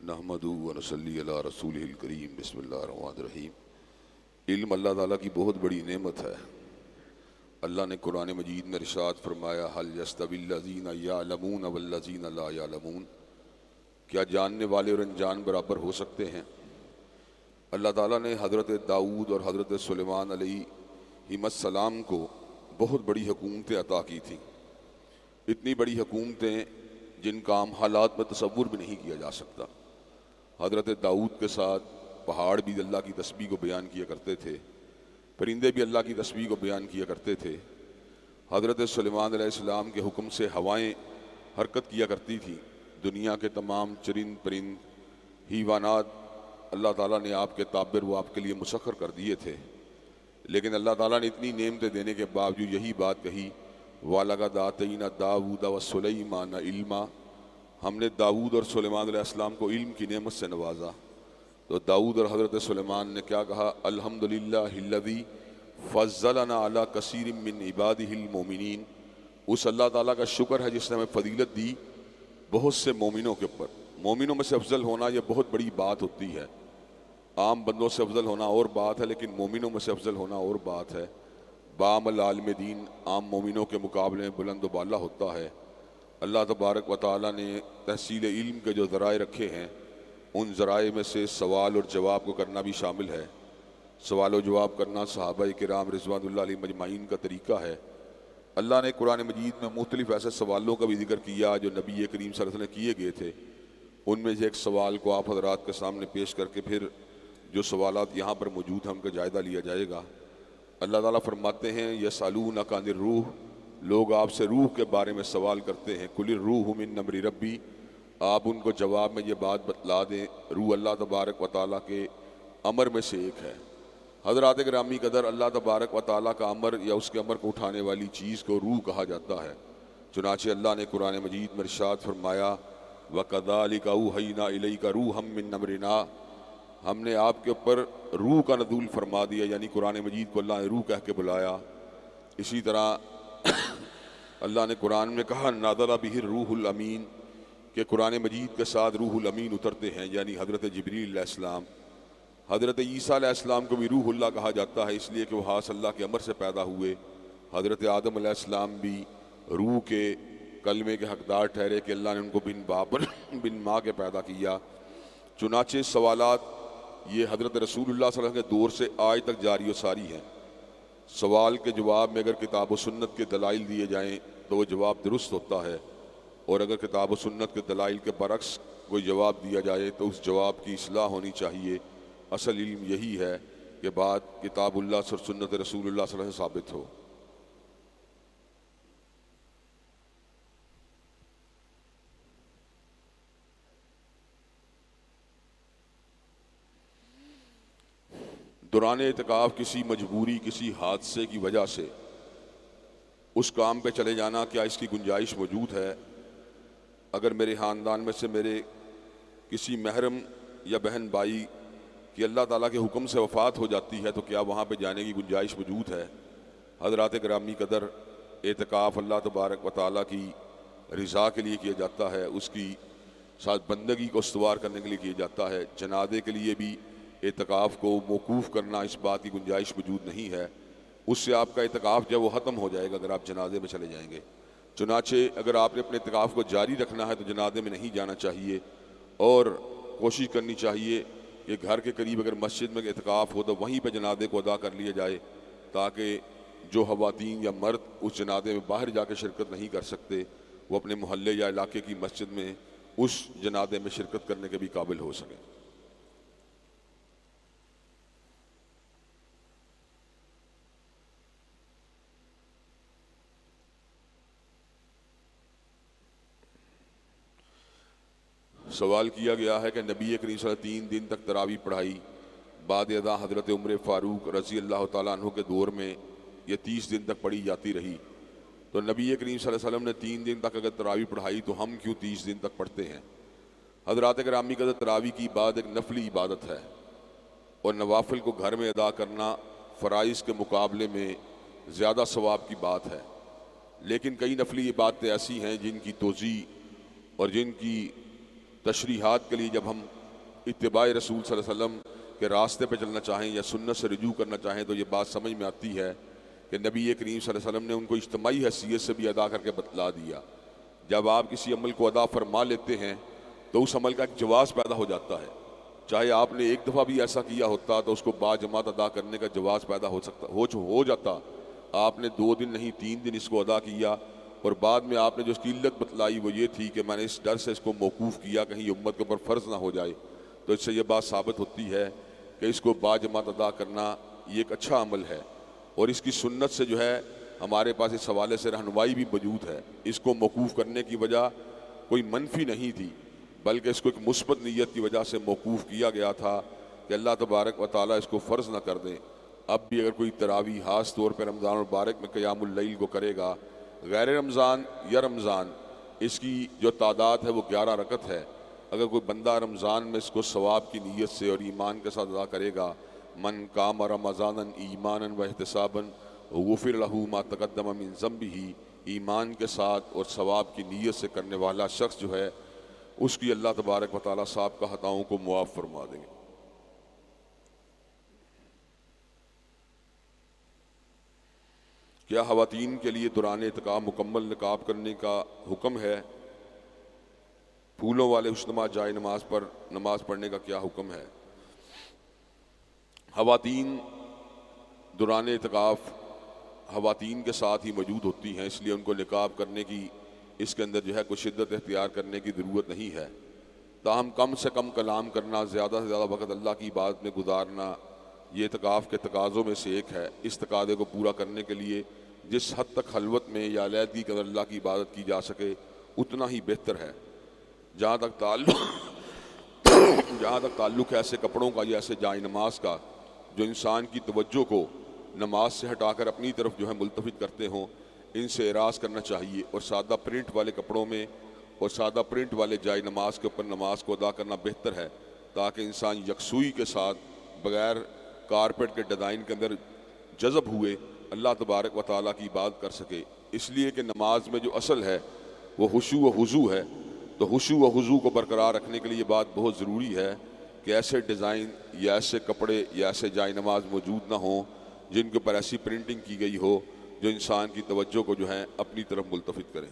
نحمدہ ونصلی علی رسولہ الکریم بسم اللہ الرحمن الرحیم۔ علم اللہ تعالیٰ کی بہت بڑی نعمت ہے۔ اللہ نے قرآن مجید میں ارشاد فرمایا هل یستوی الذین یعلمون والذین لا یعلمون، کیا جاننے والے اور انجان برابر ہو سکتے ہیں؟ اللہ تعالیٰ نے حضرت داؤد اور حضرت سلیمان علیہ السلام کو بہت بڑی حکومتیں عطا کی تھیں، اتنی بڑی حکومتیں جن کا عام حالات میں تصور بھی نہیں کیا جا سکتا۔ حضرت داؤد کے ساتھ پہاڑ بھی اللہ کی تسبیح کو بیان کیا کرتے تھے، پرندے بھی اللہ کی تسبیح کو بیان کیا کرتے تھے۔ حضرت سلیمان علیہ السلام کے حکم سے ہوائیں حرکت کیا کرتی تھیں، دنیا کے تمام چرند پرند حیوانات اللہ تعالیٰ نے آپ کے تابر وہ آپ کے لیے مسخر کر دیے تھے۔ لیکن اللہ تعالیٰ نے اتنی نعمتیں دینے کے باوجود یہی بات کہی وَلَقَدْ آتَيْنَا دَاوُودَ وَسُلَيْمَانَ عِلْمًا، ہم نے داؤد اور سلیمان علیہ السلام کو علم کی نعمت سے نوازا۔ تو داؤد اور حضرت سلیمان نے کیا کہا؟ الحمدللہ الذی فضلنا علی کثیر من عبادہ المؤمنین، اس اللہ تعالیٰ کا شکر ہے جس نے ہمیں فضیلت دی بہت سے مومنوں کے اوپر۔ مومنوں میں سے افضل ہونا یہ بہت بڑی بات ہوتی ہے، عام بندوں سے افضل ہونا اور بات ہے، لیکن مومنوں میں سے افضل ہونا اور بات ہے۔ بعمل عالم دین عام مومنوں کے مقابلے میں بلند و بالا ہوتا ہے۔ اللہ تبارک و تعالیٰ نے تحصیل علم کے جو ذرائع رکھے ہیں، ان ذرائع میں سے سوال اور جواب کو کرنا بھی شامل ہے۔ سوال و جواب کرنا صحابہ کرام رضوان اللہ علیہ مجمعین کا طریقہ ہے۔ اللہ نے قرآن مجید میں مختلف ایسے سوالوں کا بھی ذکر کیا جو نبی کریم صلی اللہ علیہ وسلم کیے گئے تھے۔ ان میں سے ایک سوال کو آپ حضرات کے سامنے پیش کر کے پھر جو سوالات یہاں پر موجود ہیں ان کا جائزہ لیا جائے گا۔ اللہ تعالیٰ فرماتے ہیں یسألونک عن الروح، لوگ آپ سے روح کے بارے میں سوال کرتے ہیں، قل الروح من امر ربی، آپ ان کو جواب میں یہ بات بتلا دیں روح اللہ تبارک و تعالیٰ کے امر میں سے ایک ہے۔ حضرات گرامی قدر، اللہ تبارک و تعالیٰ کا امر یا اس کے امر کو اٹھانے والی چیز کو روح کہا جاتا ہے۔ چنانچہ اللہ نے قرآن مجید میں ارشاد فرمایا وَكَذَلِكَ أَوْحَيْنَا إِلَيْكَ رُوحًا مِّن أَمْرِنَا، ہم نے آپ کے اوپر روح کا نزول فرما دیا، یعنی قرآن مجید کو اللہ نے روح کہہ کے بلایا۔ اسی طرح اللہ نے قرآن میں کہا نازل بہ الروح الامین، کہ قرآن مجید کے ساتھ روح الامین اترتے ہیں، یعنی حضرت جبریل علیہ السلام۔ حضرت عیسیٰ علیہ السلام کو بھی روح اللہ کہا جاتا ہے، اس لیے کہ وہ خاص اللہ کے امر سے پیدا ہوئے۔ حضرت آدم علیہ السلام بھی روح کے کلمے کے حقدار ٹھہرے کہ اللہ نے ان کو بن باپ بن ماں کے پیدا کیا۔ چنانچہ سوالات یہ حضرت رسول اللہ صلی اللہ علیہ وسلم کے دور سے آج تک جاری و ساری ہیں۔ سوال کے جواب میں اگر کتاب و سنت کے دلائل دیے جائیں تو وہ جواب درست ہوتا ہے، اور اگر کتاب و سنت کے دلائل کے برعکس کوئی جواب دیا جائے تو اس جواب کی اصلاح ہونی چاہیے۔ اصل علم یہی ہے کہ بات کتاب اللہ سے اور سنت رسول اللہ صلی اللہ علیہ وسلم سے ثابت ہو۔ دوران اعتکاف کسی مجبوری، کسی حادثے کی وجہ سے اس کام پہ چلے جانا، کیا اس کی گنجائش موجود ہے؟ اگر میرے خاندان میں سے میرے کسی محرم یا بہن بھائی کی اللہ تعالیٰ کے حکم سے وفات ہو جاتی ہے تو کیا وہاں پہ جانے کی گنجائش موجود ہے؟ حضرات گرامی قدر، اعتکاف اللہ تبارک و تعالیٰ کی رضا کے لیے کیا جاتا ہے، اس کی ساتھ بندگی کو استوار کرنے کے لیے کیا جاتا ہے۔ جنازے کے لیے بھی اعتکاف کو موقوف کرنا اس بات کی گنجائش موجود نہیں ہے، اس سے آپ کا اعتکاف جو ہے وہ ختم ہو جائے گا اگر آپ جنازے میں چلے جائیں گے۔ چنانچہ اگر آپ نے اپنے اعتکاف کو جاری رکھنا ہے تو جنازے میں نہیں جانا چاہیے، اور کوشش کرنی چاہیے کہ گھر کے قریب اگر مسجد میں اعتکاف ہو تو وہیں پہ جنازے کو ادا کر لیا جائے، تاکہ جو خواتین یا مرد اس جنازے میں باہر جا کے شرکت نہیں کر سکتے وہ اپنے محلے یا علاقے کی مسجد میں اس جنازے میں شرکت کرنے کے بھی قابل ہو سکیں۔ سوال کیا گیا ہے کہ نبی کریم صلی اللہ علیہ وسلم 3 دن تک تراویح پڑھائی، بعد ازاں حضرت عمر فاروق رضی اللہ تعالیٰ عنہ کے دور میں یہ 30 دن تک پڑھی جاتی رہی، تو نبی کریم صلی اللہ علیہ وسلم نے 3 دن تک اگر تراویح پڑھائی تو ہم کیوں 30 دن تک پڑھتے ہیں؟ حضرات گرامی قدر، تراویح کی عبادت ایک نفلی عبادت ہے، اور نوافل کو گھر میں ادا کرنا فرائض کے مقابلے میں زیادہ ثواب کی بات ہے۔ لیکن کئی نفلی عبادتیں ایسی ہیں جن کی توضیح اور جن کی تشریحات کے لیے جب ہم اتباع رسول صلی اللہ علیہ وسلم کے راستے پہ چلنا چاہیں یا سنت سے رجوع کرنا چاہیں تو یہ بات سمجھ میں آتی ہے کہ نبی کریم صلی اللہ علیہ وسلم نے ان کو اجتماعی حیثیت سے بھی ادا کر کے بتلا دیا۔ جب آپ کسی عمل کو ادا فرما لیتے ہیں تو اس عمل کا ایک جواز پیدا ہو جاتا ہے، چاہے آپ نے ایک دفعہ بھی ایسا کیا ہوتا تو اس کو با جماعت ادا کرنے کا جواز پیدا ہو جاتا۔ آپ نے 2 دن نہیں 3 دن اس کو ادا کیا، اور بعد میں آپ نے جو اس کی علت بتلائی وہ یہ تھی کہ میں نے اس ڈر سے اس کو موقوف کیا کہیں امت کے اوپر فرض نہ ہو جائے، تو اس سے یہ بات ثابت ہوتی ہے کہ اس کو با جماعت ادا کرنا یہ ایک اچھا عمل ہے، اور اس کی سنت سے جو ہے ہمارے پاس اس حوالے سے رہنمائی بھی موجود ہے۔ اس کو موقوف کرنے کی وجہ کوئی منفی نہیں تھی، بلکہ اس کو ایک مثبت نیت کی وجہ سے موقوف کیا گیا تھا کہ اللہ تبارک و تعالیٰ اس کو فرض نہ کر دیں۔ اب بھی اگر کوئی تراویح خاص طور پہ رمضان المبارک میں قیام اللیل کو کرے گا، غیر رمضان یا رمضان، اس کی جو تعداد ہے وہ 11 رکعت ہے۔ اگر کوئی بندہ رمضان میں اس کو ثواب کی نیت سے اور ایمان کے ساتھ ادا کرے گا، من قام رمضانا ایمانا و احتسابا غفر لہ ما تقدم من ذنبہ، ایمان کے ساتھ اور ثواب کی نیت سے کرنے والا شخص جو ہے اس کی اللہ تبارک و تعالیٰ صاحب کا خطاؤں کو معاف فرما دیں گے۔ کیا خواتین کے لیے دوران اعتکاف مکمل نقاب کرنے کا حکم ہے؟ پھولوں والے اجتماع جائے نماز پر نماز پڑھنے کا کیا حکم ہے؟ خواتین دوران اعتکاف خواتین کے ساتھ ہی موجود ہوتی ہیں، اس لیے ان کو نقاب کرنے کی اس کے اندر جو ہے کوئی شدت اختیار کرنے کی ضرورت نہیں ہے۔ تاہم کم سے کم کلام کرنا، زیادہ سے زیادہ وقت اللہ کی عبادت میں گزارنا، یہ اعتکاف کے تقاضوں میں سے ایک ہے۔ اس تقاضے کو پورا کرنے کے لیے جس حد تک خلوت میں یا علیحدگی کے اندر اللہ کی عبادت کی جا سکے اتنا ہی بہتر ہے۔ جہاں تک تعلق ہے ایسے کپڑوں کا یا ایسے جائے نماز کا جو انسان کی توجہ کو نماز سے ہٹا کر اپنی طرف جو ہے ملتفت کرتے ہوں، ان سے اعراض کرنا چاہیے، اور سادہ پرنٹ والے کپڑوں میں اور سادہ پرنٹ والے جائے نماز کے اوپر نماز کو ادا کرنا بہتر ہے، تاکہ انسان یکسوئی کے ساتھ بغیر کارپیٹ کے ڈیزائن کے اندر جذب ہوئے اللہ تبارک و تعالیٰ کی عبادت کر سکے۔ اس لیے کہ نماز میں جو اصل ہے وہ خشوع و خضوع ہے، تو خشوع و خضوع کو برقرار رکھنے کے لیے یہ بات بہت ضروری ہے کہ ایسے ڈیزائن یا ایسے کپڑے یا ایسے جائے نماز موجود نہ ہوں جن کے اوپر ایسی پرنٹنگ کی گئی ہو جو انسان کی توجہ کو جو ہے اپنی طرف ملتفت کریں۔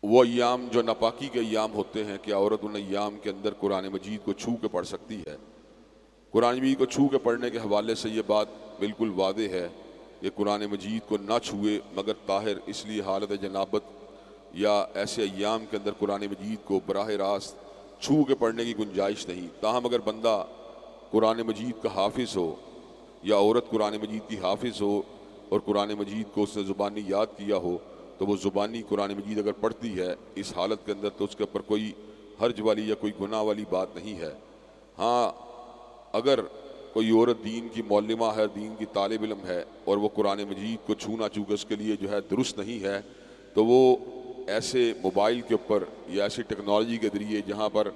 وہ ایام جو ناپاکی کے ایام ہوتے ہیں، کیا عورت ان ایام کے اندر قرآن مجید کو چھو کے پڑھ سکتی ہے؟ قرآن مجید کو چھو کے پڑھنے کے حوالے سے یہ بات بالکل واضح ہے کہ قرآن مجید کو نہ چھوئے مگر طاہر، اس لیے حالت جنابت یا ایسے ایام کے اندر قرآن مجید کو براہ راست چھو کے پڑھنے کی گنجائش نہیں۔ تاہم اگر بندہ قرآن مجید کا حافظ ہو یا عورت قرآن مجید کی حافظ ہو اور قرآن مجید کو اس نے زبانی یاد کیا ہو تو وہ زبانی قرآن مجید اگر پڑھتی ہے اس حالت کے اندر تو اس کے اوپر کوئی حرج والی یا کوئی گناہ والی بات نہیں ہے۔ ہاں، اگر کوئی عورت دین کی معلمہ ہے، دین کی طالب علم ہے اور وہ قرآن مجید کو چھونا چونکہ اس کے لیے جو ہے درست نہیں ہے، تو وہ ایسے موبائل کے اوپر یا ایسی ٹیکنالوجی کے ذریعے جہاں پر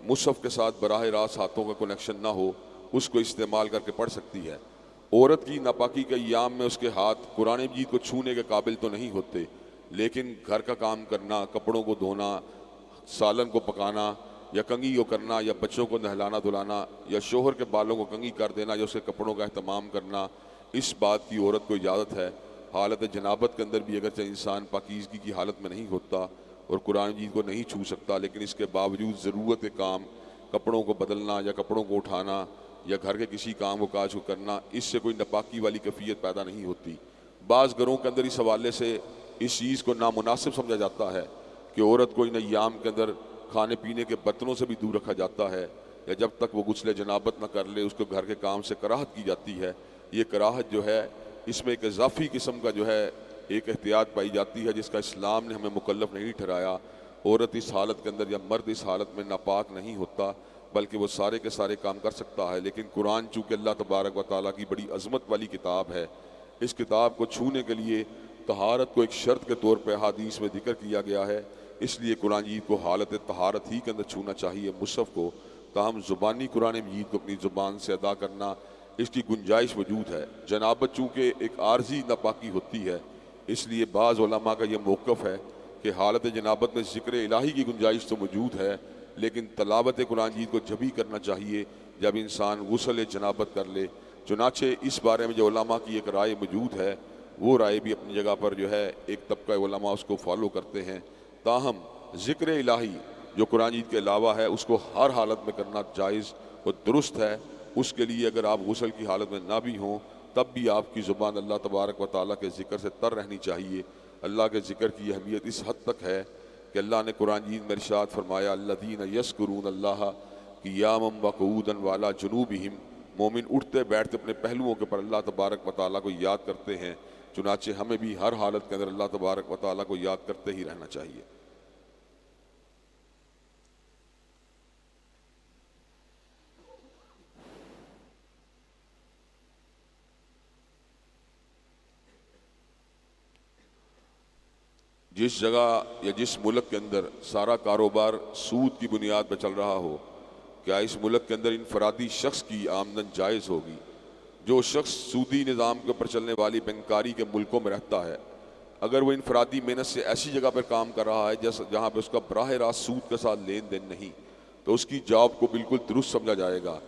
مصحف کے ساتھ براہ راست ہاتھوں کا کنیکشن نہ ہو اس کو استعمال کر کے پڑھ سکتی ہے۔ عورت کی ناپاکی کے ایام میں اس کے ہاتھ قرآن مجید کو چھونے کے قابل تو نہیں ہوتے، لیکن گھر کا کام کرنا، کپڑوں کو دھونا، سالن کو پکانا یا کنگھی کو کرنا یا بچوں کو نہلانا دھلانا یا شوہر کے بالوں کو کنگھی کر دینا یا اس کے کپڑوں کا اہتمام کرنا، اس بات کی عورت کو اجازت ہے۔ حالت جنابت کے اندر بھی اگرچہ انسان پاکیزگی کی حالت میں نہیں ہوتا اور قرآن مجید کو نہیں چھو سکتا، لیکن اس کے باوجود ضرورت کے کام، کپڑوں کو بدلنا یا کپڑوں کو اٹھانا یا گھر کے کسی کام و کاج کو کرنا، اس سے کوئی ناپاکی والی کیفیت پیدا نہیں ہوتی۔ بعض گھروں کے اندر اس حوالے سے اس چیز کو نامناسب سمجھا جاتا ہے کہ عورت کو ان ایام کے اندر کھانے پینے کے برتنوں سے بھی دور رکھا جاتا ہے، یا جب تک وہ غسل جنابت نہ کر لے اس کو گھر کے کام سے کراہت کی جاتی ہے۔ یہ کراہت جو ہے اس میں ایک اضافی قسم کا جو ہے ایک احتیاط پائی جاتی ہے جس کا اسلام نے ہمیں مکلف نہیں ٹھہرایا۔ عورت اس حالت کے اندر یا مرد اس حالت میں ناپاک نہیں ہوتا، بلکہ وہ سارے کے سارے کام کر سکتا ہے۔ لیکن قرآن چونکہ اللہ تبارک و تعالیٰ کی بڑی عظمت والی کتاب ہے، اس کتاب کو چھونے کے لیے طہارت کو ایک شرط کے طور پہ احادیث میں ذکر کیا گیا ہے، اس لیے قرآن مجید کو حالت طہارت ہی کے اندر چھونا چاہیے مصحف کو۔ تاہم زبانی قرآن مجید کو اپنی زبان سے ادا کرنا اس کی گنجائش موجود ہے۔ جنابت چونکہ ایک عارضی ناپاکی ہوتی ہے، اس لیے بعض علماء کا یہ موقف ہے کہ حالت جنابت میں ذکر الہی کی گنجائش تو موجود ہے، لیکن تلاوت قرآن مجید کو جبھی کرنا چاہیے جب انسان غسل جنابت کر لے۔ چنانچہ اس بارے میں جو علماء کی ایک رائے موجود ہے، وہ رائے بھی اپنی جگہ پر جو ہے ایک طبقہ علماء اس کو فالو کرتے ہیں، تاہم ذکر الہی جو قرآن مجید کے علاوہ ہے اس کو ہر حالت میں کرنا جائز اور درست ہے۔ اس کے لیے اگر آپ غسل کی حالت میں نہ بھی ہوں تب بھی آپ کی زبان اللہ تبارک و تعالیٰ کے ذکر سے تر رہنی چاہیے۔ اللہ کے ذکر کی اہمیت اس حد تک ہے کہ اللہ نے قرآن مجید میں ارشاد فرمایا الذین یذکرون اللہ قیاما وقعودا وعلی جنوبہم، مومن اٹھتے بیٹھتے اپنے پہلوؤں کے پر اللہ تبارک و تعالیٰ کو یاد کرتے ہیں۔ چنانچہ ہمیں بھی ہر حالت کے اندر اللہ تبارک و تعالیٰ کو یاد کرتے ہی رہنا چاہیے۔ جس جگہ یا جس ملک کے اندر سارا کاروبار سود کی بنیاد پہ چل رہا ہو، کیا اس ملک کے اندر انفرادی شخص کی آمدن جائز ہوگی؟ جو شخص سودی نظام کے اوپر چلنے والی بینکاری کے ملکوں میں رہتا ہے، اگر وہ انفرادی محنت سے ایسی جگہ پر کام کر رہا ہے جہاں پہ اس کا براہ راست سود کے ساتھ لین دین نہیں، تو اس کی جاب کو بالکل درست سمجھا جائے گا،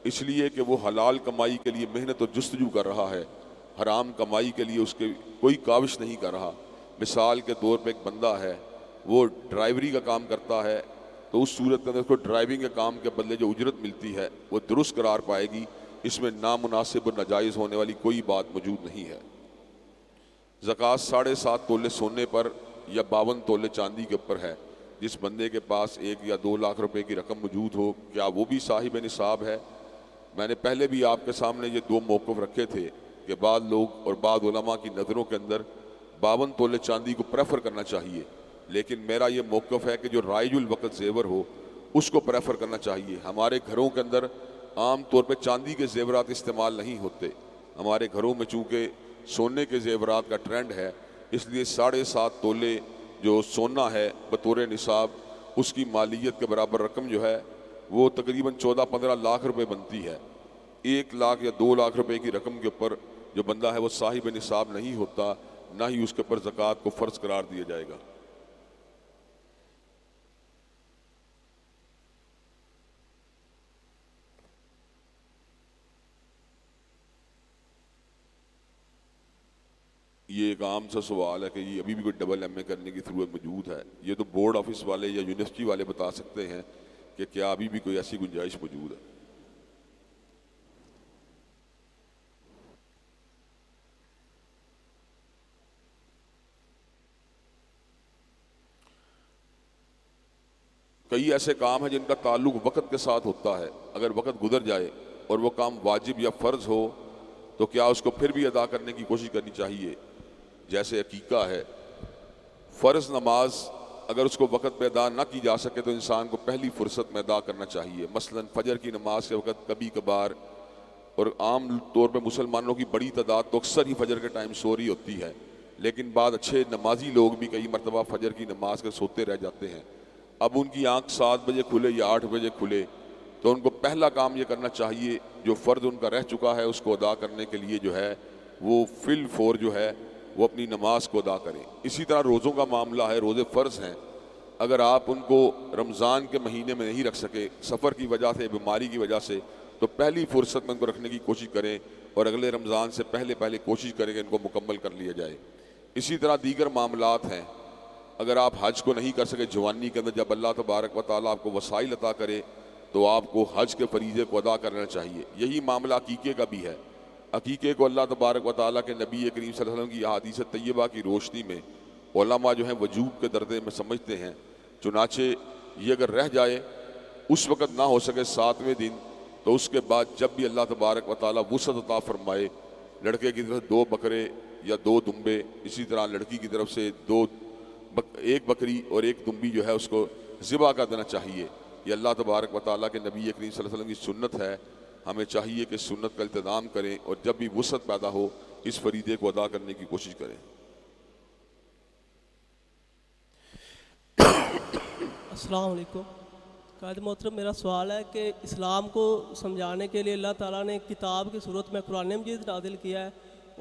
اس لیے کہ وہ حلال کمائی کے لیے محنت اور جستجو کر رہا ہے، حرام کمائی کے لیے اس کے کوئی کاوش نہیں کر رہا۔ مثال کے طور پہ ایک بندہ ہے، وہ ڈرائیوری کا کام کرتا ہے، تو اس صورت کے اندر اس کو ڈرائیونگ کے کام کے بدلے جو اجرت ملتی ہے وہ درست قرار پائے گی، اس میں نامناسب اور ناجائز ہونے والی کوئی بات موجود نہیں ہے۔ زکوٰۃ 7.5 تولے سونے پر یا 52 تولے چاندی کے اوپر ہے۔ جس بندے کے پاس 1 یا 2 لاکھ روپے کی رقم موجود ہو، کیا وہ بھی صاحب نصاب ہے؟ میں نے پہلے بھی آپ کے سامنے یہ 2 موقف رکھے تھے کہ بعض لوگ اور بعض علماء کی نظروں کے اندر 52 تولے چاندی کو پریفر کرنا چاہیے، لیکن میرا یہ موقف ہے کہ جو رائج الوقت زیور ہو اس کو پریفر کرنا چاہیے۔ ہمارے گھروں کے اندر عام طور پہ چاندی کے زیورات استعمال نہیں ہوتے، ہمارے گھروں میں چونکہ سونے کے زیورات کا ٹرینڈ ہے، اس لیے 7.5 تولے جو سونا ہے بطور نصاب، اس کی مالیت کے برابر رقم جو ہے وہ تقریباً 14-15 لاکھ روپے بنتی ہے۔ 1 لاکھ یا 2 لاکھ روپے کی رقم کے اوپر جو بندہ ہے وہ صاحب نصاب نہیں ہوتا، نہ ہی اس کے اوپر زکوٰۃ کو فرض قرار دیا جائے گا۔ یہ ایک عام سا سوال ہے کہ یہ ابھی بھی کوئی ڈبل ایم اے کرنے کی ضرورت موجود ہے؟ یہ تو بورڈ آفس والے یا یونیورسٹی والے بتا سکتے ہیں کہ کیا ابھی بھی کوئی ایسی گنجائش موجود ہے۔ کئی ایسے کام ہیں جن کا تعلق وقت کے ساتھ ہوتا ہے، اگر وقت گزر جائے اور وہ کام واجب یا فرض ہو تو کیا اس کو پھر بھی ادا کرنے کی کوشش کرنی چاہیے؟ جیسے عقیقہ ہے، فرض نماز اگر اس کو وقت پہ ادا نہ کی جا سکے تو انسان کو پہلی فرصت میں ادا کرنا چاہیے۔ مثلا فجر کی نماز کے وقت کبھی کبھار، اور عام طور پہ مسلمانوں کی بڑی تعداد تو اکثر ہی فجر کے ٹائم سو رہی ہوتی ہے، لیکن بعض اچھے نمازی لوگ بھی کئی مرتبہ فجر کی نماز کے سوتے رہ جاتے ہیں۔ اب ان کی آنکھ 7 بجے کھلے یا 8 بجے کھلے تو ان کو پہلا کام یہ کرنا چاہیے، جو فرض ان کا رہ چکا ہے اس کو ادا کرنے کے لیے جو ہے وہ فی الفور جو ہے وہ اپنی نماز کو ادا کریں۔ اسی طرح روزوں کا معاملہ ہے، روزے فرض ہیں، اگر آپ ان کو رمضان کے مہینے میں نہیں رکھ سکے سفر کی وجہ سے، بیماری کی وجہ سے، تو پہلی فرصت میں ان کو رکھنے کی کوشش کریں اور اگلے رمضان سے پہلے کوشش کریں کہ ان کو مکمل کر لیا جائے۔ اسی طرح دیگر معاملات ہیں، اگر آپ حج کو نہیں کر سکے جوانی کے اندر، جب اللہ تبارک و تعالیٰ آپ کو وسائل عطا کرے تو آپ کو حج کے فریضے کو ادا کرنا چاہیے۔ یہی معاملہ عقیقے کا بھی ہے۔ عقیقے کو اللہ تبارک و تعالیٰ کے نبی کریم صلی اللہ علیہ وسلم کی احادیث طیبہ کی روشنی میں علماء جو ہیں وجوب کے درجے میں سمجھتے ہیں، چنانچہ یہ اگر رہ جائے اس وقت نہ ہو سکے 7ویں دن، تو اس کے بعد جب بھی اللہ تبارک و تعالیٰ وسعت عطا فرمائے، لڑکے کی طرف 2 بکرے یا 2 دمبے، اسی طرح لڑکی کی طرف سے 1 بکری اور 1 دمبی جو ہے اس کو ذبح کر دینا چاہیے۔ یہ اللہ تبارک و تعالیٰ کے نبی کریم صلی اللہ علیہ وسلم کی سنت ہے، ہمیں چاہیے کہ سنت کا التزام کریں اور جب بھی وسعت پیدا ہو اس فریضے کو ادا کرنے کی کوشش کریں۔ السلام علیکم۔ قائد محترم، میرا سوال ہے کہ اسلام کو سمجھانے کے لیے اللہ تعالیٰ نے کتاب کی صورت میں قرآن مجید نازل کیا ہے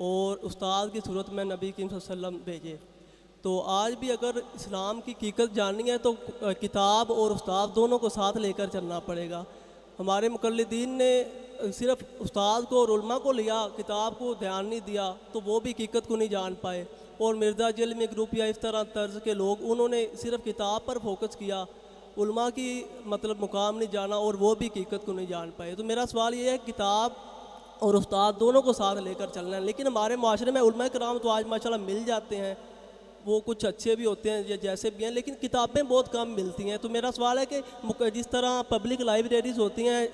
اور استاد کی صورت میں نبی کریم صلی اللہ علیہ وسلم بھیجے. تو آج بھی اگر اسلام کی حقیقت جاننی ہے تو کتاب اور استاد دونوں کو ساتھ لے کر چلنا پڑے گا. ہمارے مقلدین نے صرف استاد کو اور علماء کو لیا، کتاب کو دھیان نہیں دیا، تو وہ بھی حقیقت کو نہیں جان پائے. اور مرزا جلمی گروپ یا اس طرح طرز کے لوگ، انہوں نے صرف کتاب پر فوکس کیا، علماء کی مقام نہیں جانا، اور وہ بھی حقیقت کو نہیں جان پائے. تو میرا سوال یہ ہے، کتاب اور استاد دونوں کو ساتھ لے کر چلنا ہے. لیکن ہمارے معاشرے میں علماء کرام تو آج ماشاءاللہ مل جاتے ہیں، وہ کچھ اچھے بھی ہوتے ہیں جیسے بھی ہیں، لیکن کتابیں بہت کم ملتی ہیں. تو میرا سوال ہے کہ جس طرح پبلک لائبریریز ہوتی ہیں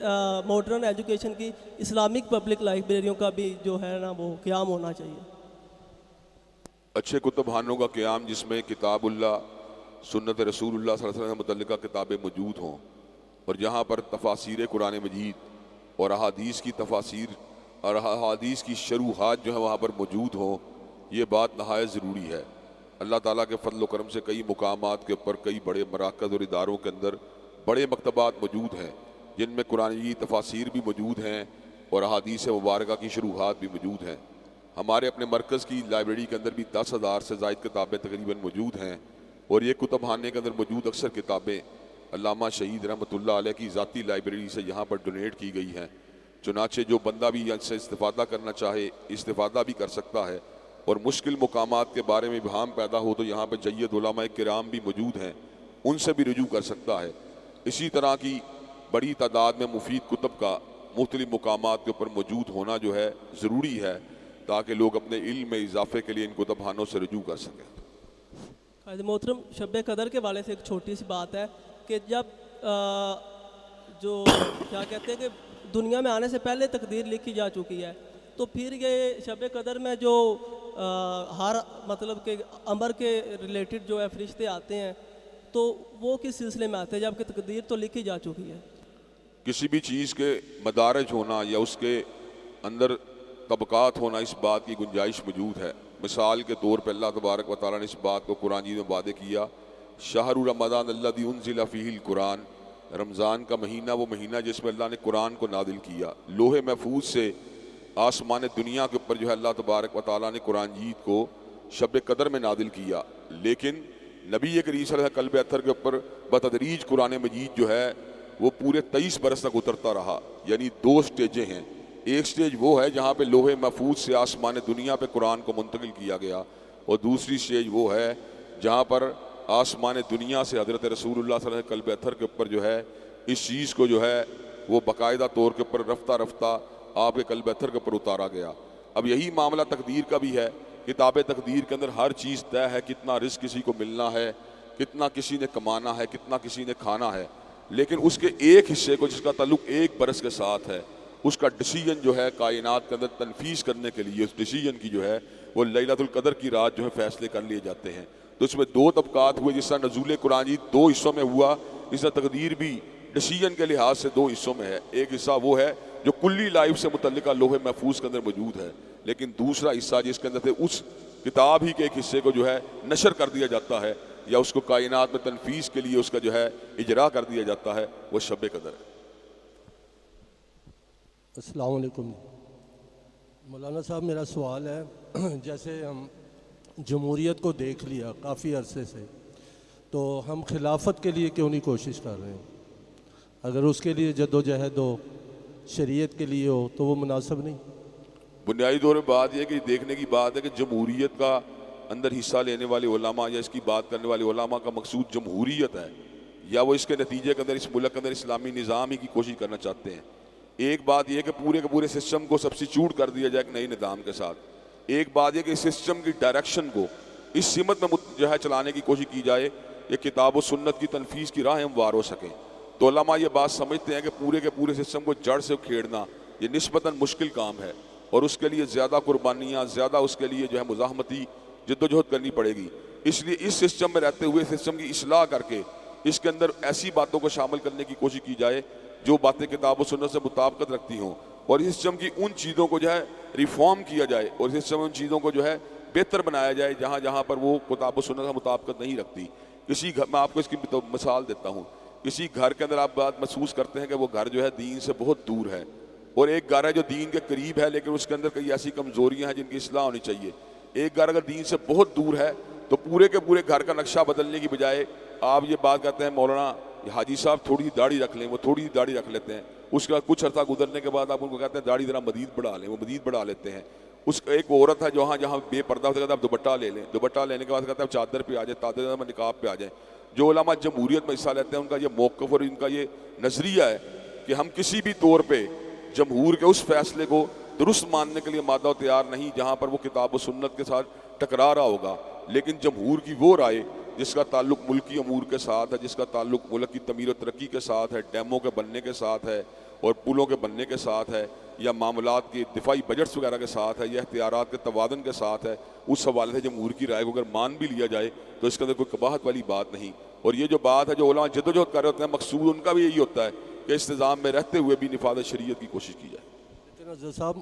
ماڈرن ایجوکیشن کی، اسلامک پبلک لائبریریوں کا بھی جو ہے نا وہ قیام ہونا چاہیے. اچھے کتب خانوں کا قیام جس میں کتاب اللہ، سنت رسول اللہ صلی اللہ علیہ وسلم سے متعلقہ کتابیں موجود ہوں، اور جہاں پر تفاسیر قرآن مجید اور احادیث کی تفاسیر اور احادیث کی شروحات جو ہے وہاں پر موجود ہوں، یہ بات نہایت ضروری ہے. اللہ تعالیٰ کے فضل و کرم سے کئی مقامات کے اوپر کئی بڑے مراکز اور اداروں کے اندر بڑے مکتبات موجود ہیں جن میں قرآن کی تفاسیر بھی موجود ہیں اور احادیث مبارکہ کی شروحات بھی موجود ہیں. ہمارے اپنے مرکز کی لائبریری کے اندر بھی 10,000 سے زائد کتابیں تقریباً موجود ہیں، اور یہ کتب خانے کے اندر موجود اکثر کتابیں علامہ شہید رحمۃ اللہ علیہ کی ذاتی لائبریری سے یہاں پر ڈونیٹ کی گئی ہیں. چنانچہ جو بندہ بھی ان سے استفادہ کرنا چاہے استفادہ بھی کر سکتا ہے، اور مشکل مقامات کے بارے میں ابہام پیدا ہو تو یہاں پہ جید علماء کرام بھی موجود ہیں، ان سے بھی رجوع کر سکتا ہے. اسی طرح کی بڑی تعداد میں مفید کتب کا مختلف مقامات کے اوپر موجود ہونا جو ہے ضروری ہے، تاکہ لوگ اپنے علم میں اضافے کے لیے ان کتب خانوں سے رجوع کر سکیں. قائد محترم، شب قدر کے والے سے ایک چھوٹی سی بات ہے کہ جب جو کیا کہتے ہیں کہ دنیا میں آنے سے پہلے تقدیر لکھی جا چکی ہے، تو پھر یہ شب قدر میں جو ہر مطلب کہ امر کے ریلیٹڈ جو ہے فرشتے آتے ہیں، تو وہ کس سلسلے میں آتے ہیں جبکہ تقدیر تو لکھی جا چکی ہے؟ کسی بھی چیز کے مدارج ہونا یا اس کے اندر طبقات ہونا، اس بات کی گنجائش موجود ہے. مثال کے طور پہ اللہ تبارک و تعالیٰ نے اس بات کو قرآن میں وعدے کیا، شہر رمضان الذی انزل فیہ القرآن، رمضان کا مہینہ وہ مہینہ جس میں اللہ نے قرآن کو نازل کیا. لوح محفوظ سے آسمان دنیا کے اوپر جو ہے اللہ تبارک و تعالیٰ نے قرآن مجید کو شب قدر میں نازل کیا. لیکن نبی کریم صلی اللہ علیہ وسلم قلب اطہر کے اوپر بتدریج قرآن مجید جو ہے وہ پورے 23 برس تک اترتا رہا. یعنی 2 سٹیجیں ہیں. ایک سٹیج وہ ہے جہاں پہ لوح محفوظ سے آسمان دنیا پہ قرآن کو منتقل کیا گیا، اور دوسری سٹیج وہ ہے جہاں پر آسمان دنیا سے حضرت رسول اللہ صلی اللہ علیہ وسلم قلب اطہر کے اوپر جو ہے اس چیز کو جو ہے وہ باقاعدہ طور کے اوپر رفتہ رفتہ آپ کے قلب اطہر کے اوپر اتارا گیا. اب یہی معاملہ تقدیر کا بھی ہے. کتاب تقدیر کے اندر ہر چیز طے ہے، کتنا رزق کسی کو ملنا ہے، کتنا کسی نے کمانا ہے، کتنا کسی نے کھانا ہے. لیکن اس کے ایک حصے کو جس کا تعلق 1 برس کے ساتھ ہے، اس کا ڈیسیجن جو ہے کائنات کے اندر تنفیذ کرنے کے لیے اس ڈیسیجن کی جو ہے وہ لیلۃ القدر کی رات جو ہے فیصلے کر لیے جاتے ہیں. تو اس میں 2 طبقات ہوئے، جس طرح نزول قرآن 2 حصوں میں ہوا، اس طرح تقدیر بھی ڈیسیجن کے لحاظ سے 2 حصوں میں ہے. ایک حصہ وہ ہے جو کلی لائف سے متعلقہ لوح محفوظ کے اندر موجود ہے، لیکن دوسرا حصہ جس کے اندر سے اس کتاب ہی کے ایک حصے کو جو ہے نشر کر دیا جاتا ہے یا اس کو کائنات میں تنفیذ کے لیے اس کا جو ہے اجرا کر دیا جاتا ہے، وہ شب قدر ہے. السلام علیکم. مولانا صاحب، میرا سوال ہے، جیسے ہم جمہوریت کو دیکھ لیا کافی عرصے سے، تو ہم خلافت کے لیے کیوں نہیں کوشش کر رہے ہیں؟ اگر اس کے لیے جد و جہد ہو، شریعت کے لیے ہو، تو وہ مناسب نہیں؟ بنیادی طور پہ بات یہ کہ دیکھنے کی بات ہے کہ جمہوریت کا اندر حصہ لینے والے علماء یا اس کی بات کرنے والے علماء کا مقصود جمہوریت ہے، یا وہ اس کے نتیجے کے اندر اس ملک کے اندر اسلامی نظام ہی کی کوشش کرنا چاہتے ہیں. ایک بات یہ کہ پورے کے پورے سسٹم کو سبسٹیچیوٹ کر دیا جائے ایک نئی نظام کے ساتھ. ایک بات یہ کہ اس سسٹم کی ڈائریکشن کو اس سمت میں جو ہے چلانے کی کوشش کی جائے، یہ کتاب و سنت کی تنفیذ کی راہ ہموار ہو سکیں. تو علماء یہ بات سمجھتے ہیں کہ پورے کے پورے سسٹم کو جڑ سے کھیڑنا یہ نسبتاً مشکل کام ہے، اور اس کے لیے زیادہ قربانیاں، زیادہ اس کے لیے جو ہے مزاحمتی جدوجہد کرنی پڑے گی. اس لیے اس سسٹم میں رہتے ہوئے سسٹم کی اصلاح کر کے اس کے اندر ایسی باتوں کو شامل کرنے کی کوشش کی جائے جو باتیں کتاب و سنت سے مطابقت رکھتی ہوں، اور اس سسٹم کی ان چیزوں کو جو ہے ریفارم کیا جائے، اور اس سسٹم ان چیزوں کو جو ہے بہتر بنایا جائے جہاں جہاں پر وہ کتاب و سنت سے مطابقت نہیں رکھتی. میں آپ کو اس کی مثال دیتا ہوں. کسی گھر کے اندر آپ بات محسوس کرتے ہیں کہ وہ گھر جو ہے دین سے بہت دور ہے، اور ایک گھر ہے جو دین کے قریب ہے لیکن اس کے اندر کئی ایسی کمزوریاں ہیں جن کی اصلاح ہونی چاہیے۔ ایک گھر اگر دین سے بہت دور ہے تو پورے کے پورے گھر کا نقشہ بدلنے کی بجائے آپ یہ بات کرتے ہیں مولانا حاجی صاحب تھوڑی سی داڑھی رکھ لیں، وہ تھوڑی سی داڑھی رکھ لیتے ہیں، اس کے بعد کچھ عرصہ گزرنے کے بعد آپ ان کو کہتے ہیں داڑھی ذرا مزید بڑھا لیں، وہ مزید بڑھا لیتے ہیں۔ اس ایک عورت ہے جہاں بے پردہ ہوتا ہے آپ دوپٹہ لے لیں، دوپٹہ لینے کے بعد کہتے ہیں چادر پہ آ جائیں، چادر میں نقاب پہ آ جائیں۔ جو علماء جمہوریت میں حصہ لیتے ہیں ان کا یہ موقف اور ان کا یہ نظریہ ہے کہ ہم کسی بھی طور پہ جمہور کے اس فیصلے کو درست ماننے کے لیے مادہ و تیار نہیں جہاں پر وہ کتاب و سنت کے ساتھ ٹکرا رہا ہوگا، لیکن جمہور کی وہ رائے جس کا تعلق ملکی امور کے ساتھ ہے، جس کا تعلق ملک کی تعمیر و ترقی کے ساتھ ہے، ڈیموں کے بننے کے ساتھ ہے اور پلوں کے بننے کے ساتھ ہے، یا معاملات کی دفاعی بجٹس وغیرہ کے ساتھ ہے، یا اختیارات کے توازن کے ساتھ ہے، اس حوالے سے جمہور کی رائے کو اگر مان بھی لیا جائے تو اس کے اندر کوئی قباحت والی بات نہیں۔ اور یہ جو بات ہے جو علماء جدوجہد کر رہے ہوتے ہیں مقصود ان کا بھی یہی ہوتا ہے کہ اس نظام میں رہتے ہوئے بھی نفاذ شریعت کی کوشش کی جائے۔ لیکن حضرت صاحب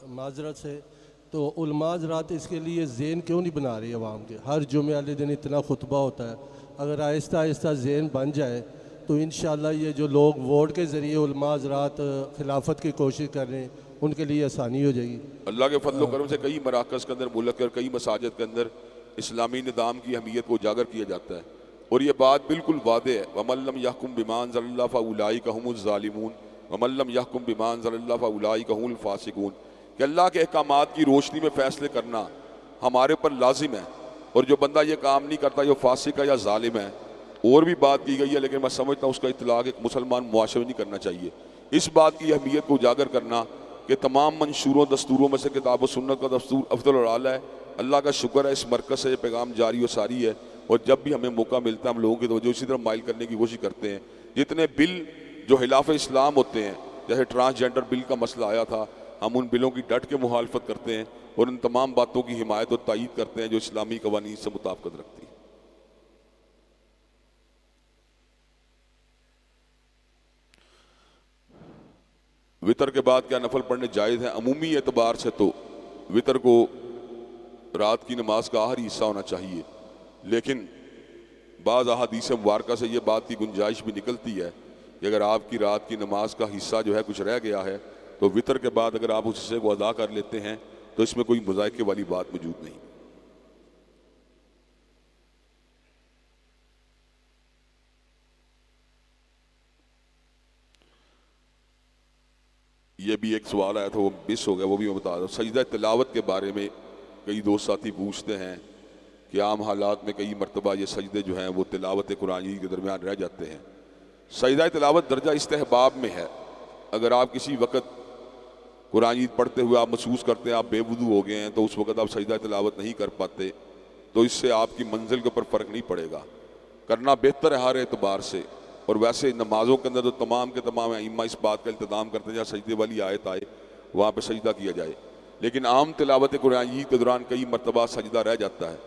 معذرت سے تو علماء حضرات اس کے لیے ذہن کیوں نہیں بنا رہی عوام کے؟ ہر جمعہ والے دن اتنا خطبہ ہوتا ہے، اگر آہستہ آہستہ ذہن بن جائے تو انشاءاللہ یہ جو لوگ ووٹ کے ذریعے علماء حضرات خلافت کی کوشش کر رہے ہیں ان کے لیے آسانی ہو جائے گی۔ اللہ کے فضل و کرم سے کئی مراکز کے اندر ملک کے اور کئی مساجد کے اندر اسلامی نظام کی اہمیت کو اجاگر کیا جاتا ہے، اور یہ بات بالکل واضح ہے، وَمَن لَّمْ يَحْكُم بِمَا أَنزَلَ اللَّهُ فَأُولَٰئِكَ هُمُ الظَّالِمُونَ وَمَن لَّمْ يَحْكُم بِمَا أَنزَلَ اللَّهُ فَأُولَٰئِكَ هُمُ الْفَاسِقُونَ، کہ اللہ کے احکامات کی روشنی میں فیصلے کرنا ہمارے پر لازم ہے، اور جو بندہ یہ کام نہیں کرتا جو فاسق ہے یا ظالم ہے۔ اور بھی بات کی گئی ہے لیکن میں سمجھتا ہوں اس کا اطلاق ایک مسلمان معاشرے میں نہیں کرنا چاہیے۔ اس بات کی اہمیت کو اجاگر کرنا کہ تمام منشوروں دستوروں میں سے کتاب و سنت کا دستور افضل اور اعلیٰ ہے۔ اللہ کا شکر ہے اس مرکز سے یہ پیغام جاری و ساری ہے، اور جب بھی ہمیں موقع ملتا ہے ہم لوگوں کی توجہ اسی طرح مائل کرنے کی کوشش کرتے ہیں۔ جتنے بل جو خلاف اسلام ہوتے ہیں، جیسے ٹرانسجنڈر بل کا مسئلہ آیا تھا، ہم ان بلوں کی ڈٹ کے مخالفت کرتے ہیں اور ان تمام باتوں کی حمایت اور تائید کرتے ہیں جو اسلامی قوانین سے مطابقت رکھتی ہیں۔ وطر کے بعد کیا نفل پڑھنے جائز ہیں؟ عمومی اعتبار سے تو وطر کو رات کی نماز کا آخری حصہ ہونا چاہیے، لیکن بعض احادیث مبارکہ سے یہ بات کی گنجائش بھی نکلتی ہے کہ اگر آپ کی رات کی نماز کا حصہ جو ہے کچھ رہ گیا ہے تو وطر کے بعد اگر آپ اس حصے کو ادا کر لیتے ہیں تو اس میں کوئی مذائقے والی بات موجود نہیں۔ یہ بھی ایک سوال آیا تھا وہ مس ہو گیا، وہ بھی میں بتا دوں۔ سجدہ تلاوت کے بارے میں کئی دوست ساتھی پوچھتے ہیں کہ عام حالات میں کئی مرتبہ یہ سجدے جو ہیں وہ تلاوت قرآن کے درمیان رہ جاتے ہیں۔ سجدہ تلاوت درجہ استحباب میں ہے۔ اگر آپ کسی وقت قرآن پڑھتے ہوئے آپ محسوس کرتے ہیں آپ بے وضو ہو گئے ہیں تو اس وقت آپ سجدہ تلاوت نہیں کر پاتے تو اس سے آپ کی منزل کے اوپر فرق نہیں پڑے گا، کرنا بہتر ہے ہر اعتبار سے۔ اور ویسے نمازوں کے اندر تو تمام کے تمام ائمہ اس بات کا التزام کرتے ہیں جہاں سجدے والی آیت آئے وہاں پہ سجدہ کیا جائے، لیکن عام تلاوت قرآن کے دوران کئی مرتبہ سجدہ رہ جاتا ہے۔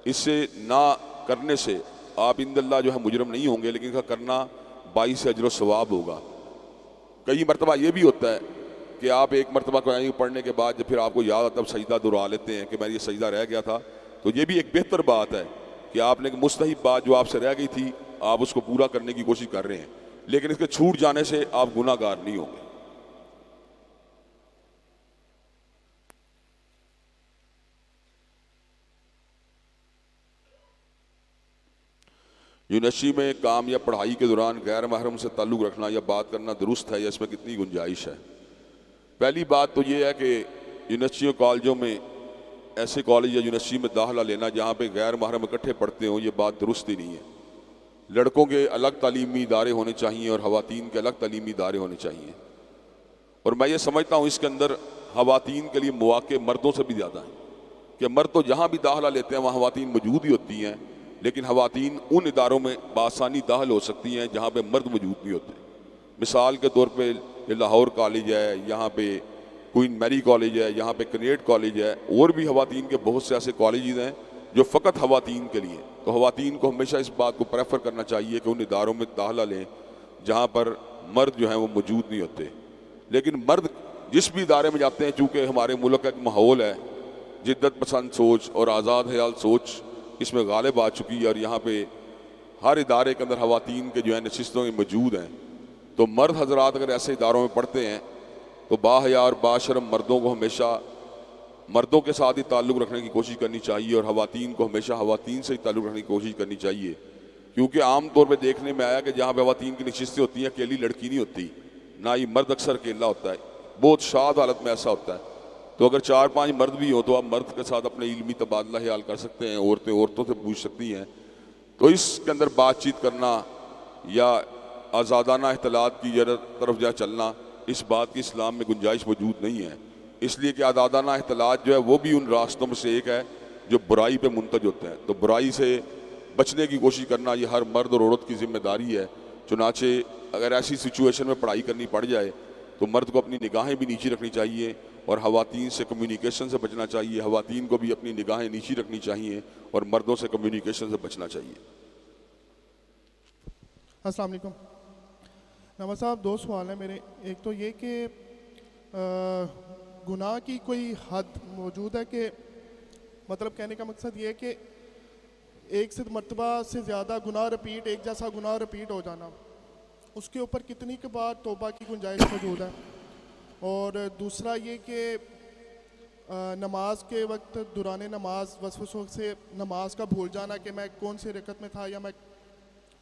اس سے نہ کرنے سے آپ عند اللہ جو ہے مجرم نہیں ہوں گے، لیکن اس کا کرنا باعث اجر و ثواب ہوگا۔ کئی مرتبہ یہ بھی ہوتا ہے کہ آپ ایک مرتبہ قرآن پڑھنے کے بعد جب پھر آپ کو یاد آتا ہے سجدہ دہرا لیتے ہیں کہ میں یہ سجدہ رہ گیا تھا، تو یہ بھی ایک بہتر بات ہے کہ آپ نے مستحب بات جو آپ سے رہ گئی تھی آپ اس کو پورا کرنے کی کوشش کر رہے ہیں، لیکن اس کے چھوٹ جانے سے آپ گناہ گار نہیں ہوں گے۔ یونیورسٹی میں کام یا پڑھائی کے دوران غیر محرم سے تعلق رکھنا یا بات کرنا درست ہے یا اس میں کتنی گنجائش ہے؟ پہلی بات تو یہ ہے کہ یونیورسٹی اور کالجوں میں ایسے کالج یا یونیورسٹی میں داخلہ لینا جہاں پہ غیر محرم اکٹھے پڑھتے ہوں یہ بات درست ہی نہیں ہے۔ لڑکوں کے الگ تعلیمی ادارے ہونے چاہیے اور خواتین کے الگ تعلیمی ادارے ہونے چاہیے، اور میں یہ سمجھتا ہوں اس کے اندر خواتین کے لیے مواقع مردوں سے بھی زیادہ ہیں کہ مرد تو جہاں بھی داخلہ لیتے ہیں وہاں خواتین موجود ہی ہوتی ہیں، لیکن خواتین ان اداروں میں بآسانی داخل ہو سکتی ہیں جہاں پہ مرد موجود نہیں ہوتے۔ مثال کے طور پہ لاہور کالج ہے، یہاں پہ کوئن میری کالج ہے، یہاں پہ کنیٹ کالج ہے، اور بھی خواتین کے بہت سے ایسے کالجز ہیں جو فقط خواتین کے لیے۔ تو خواتین کو ہمیشہ اس بات کو پریفر کرنا چاہیے کہ ان اداروں میں داخلہ لیں جہاں پر مرد جو ہیں وہ موجود نہیں ہوتے۔ لیکن مرد جس بھی ادارے میں جاتے ہیں، چونکہ ہمارے ملک کا ایک ماحول ہے جدت پسند سوچ اور آزاد خیال سوچ اس میں غالب آ چکی ہے، اور یہاں پہ ہر ادارے کے اندر خواتین کے جو ہیں نشستوں میں موجود ہیں، تو مرد حضرات اگر ایسے اداروں میں پڑھتے ہیں تو باحیا اور باشرم مردوں کو ہمیشہ مردوں کے ساتھ ہی تعلق رکھنے کی کوشش کرنی چاہیے، اور خواتین کو ہمیشہ خواتین سے ہی تعلق رکھنے کی کوشش کرنی چاہیے، کیونکہ عام طور پہ دیکھنے میں آیا کہ جہاں پہ خواتین کی نشستیں ہوتی ہیں اکیلی لڑکی نہیں ہوتی، نہ ہی مرد اکثر اکیلا ہوتا ہے، بہت شاد حالت میں ایسا ہوتا ہے۔ تو اگر 4-5 مرد بھی ہوں تو آپ مرد کے ساتھ اپنے علمی تبادلہ خیال کر سکتے ہیں، عورتیں عورتوں سے پوچھ سکتی ہیں۔ تو اس کے اندر بات چیت کرنا یا آزادانہ اختلاط کی طرف جا چلنا، اس بات کی اسلام میں گنجائش موجود نہیں ہے، اس لیے کہ آزادانہ اختلاط جو ہے وہ بھی ان راستوں میں سے ایک ہے جو برائی پہ منتج ہوتے ہیں۔ تو برائی سے بچنے کی کوشش کرنا یہ ہر مرد اور عورت کی ذمہ داری ہے۔ چنانچہ اگر ایسی سچویشن میں پڑھائی کرنی پڑ جائے تو مرد کو اپنی نگاہیں بھی نیچی رکھنی چاہیے اور خواتین سے کمیونیکیشن سے بچنا چاہیے، خواتین کو بھی اپنی نگاہیں نیچی رکھنی چاہیے اور مردوں سے کمیونیکیشن سے بچنا چاہیے۔ السلام علیکم نواز صاحب، 2 سوال ہیں میرے۔ ایک تو یہ کہ گناہ کی کوئی حد موجود ہے کہ مطلب کہنے کا مقصد یہ ہے کہ ایک سے مرتبہ سے زیادہ گناہ رپیٹ، ایک جیسا گناہ رپیٹ ہو جانا، اس کے اوپر کتنی کے بار توبہ کی گنجائش موجود ہے؟ اور دوسرا یہ کہ نماز کے وقت دوران نماز وسوسوں سے نماز کا بھول جانا کہ میں کون سی رکعت میں تھا، یا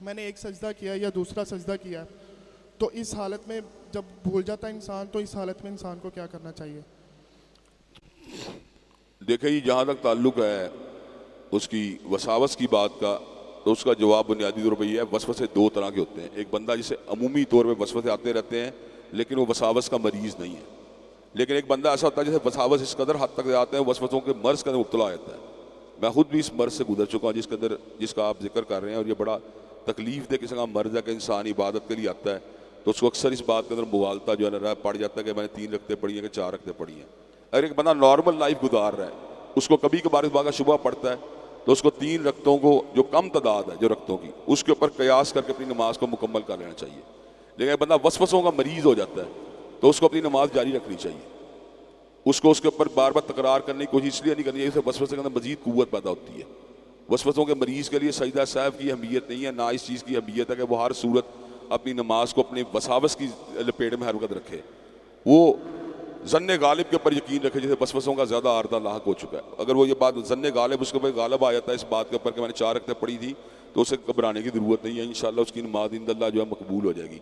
میں نے ایک سجدہ کیا یا دوسرا سجدہ کیا، تو اس حالت میں جب بھول جاتا ہے انسان تو اس حالت میں انسان کو کیا کرنا چاہیے؟ دیکھیں جی، جہاں تک تعلق ہے اس کی وساوس کی بات کا، تو اس کا جواب بنیادی طور پہ یہ ہے، وسوسے 2 طرح کے ہوتے ہیں۔ ایک بندہ جسے عمومی طور پہ وسوسے آتے رہتے ہیں لیکن وہ وساوس کا مریض نہیں ہے، لیکن ایک بندہ ایسا ہوتا ہے جسے وساوس اس قدر حد تک آتے ہیں وسوسوں کے مرض کے اندر مبتلا ہو جاتا ہے۔ میں خود بھی اس مرض سے گزر چکا ہوں جس کا آپ ذکر کر رہے ہیں، اور یہ بڑا تکلیف دہ قسم کا مرض ہے کہ انسان عبادت کے لیے آتا ہے تو اس کو اکثر اس بات کے اندر مغالطہ جو ہے نا پڑ جاتا ہے کہ میں نے 3 رکعتیں پڑھی ہیں کہ 4 رکعتیں پڑھی ہیں۔ اگر ایک بندہ نارمل لائف گزار رہا ہے، اس کو کبھی کبھار اس بات کا شبہ پڑتا ہے تو اس کو 3 رکعتوں کو، جو کم تعداد ہے جو رکعتوں کی، اس کے اوپر قیاس کر کے اپنی نماز کو مکمل کر لینا چاہیے۔ لیکن ایک بندہ وسوسوں کا مریض ہو جاتا ہے تو اس کو اپنی نماز جاری رکھنی چاہیے، اس کو اس کے اوپر بار بار تکرار کرنے کی کوشش اس لیے نہیں کرنی ہے، اس سے وسوسے کے اندر مزید قوت پیدا ہوتی ہے۔ وسوسوں کے مریض کے لیے سجدہ سہو کی اہمیت نہیں ہے، نہ اس چیز کی اہمیت ہے کہ وہ ہر صورت اپنی نماز کو اپنے وساوس کی لپیٹ میں ہر وقت رکھے۔ وہ ظن غالب کے اوپر یقین رکھے جیسے وسوسوں کا زیادہ عارضہ لاحق ہو چکا ہے۔ اگر وہ یہ بات ظن غالب اس کے اوپر غالب آ جاتا ہے اس بات کے اوپر کہ میں نے 4 رکعتیں پڑھی تھی، تو اسے گھبرانے کی ضرورت نہیں ہے، انشاءاللہ اس کی نماز عند اللہ جو ہے مقبول ہو جائے گی۔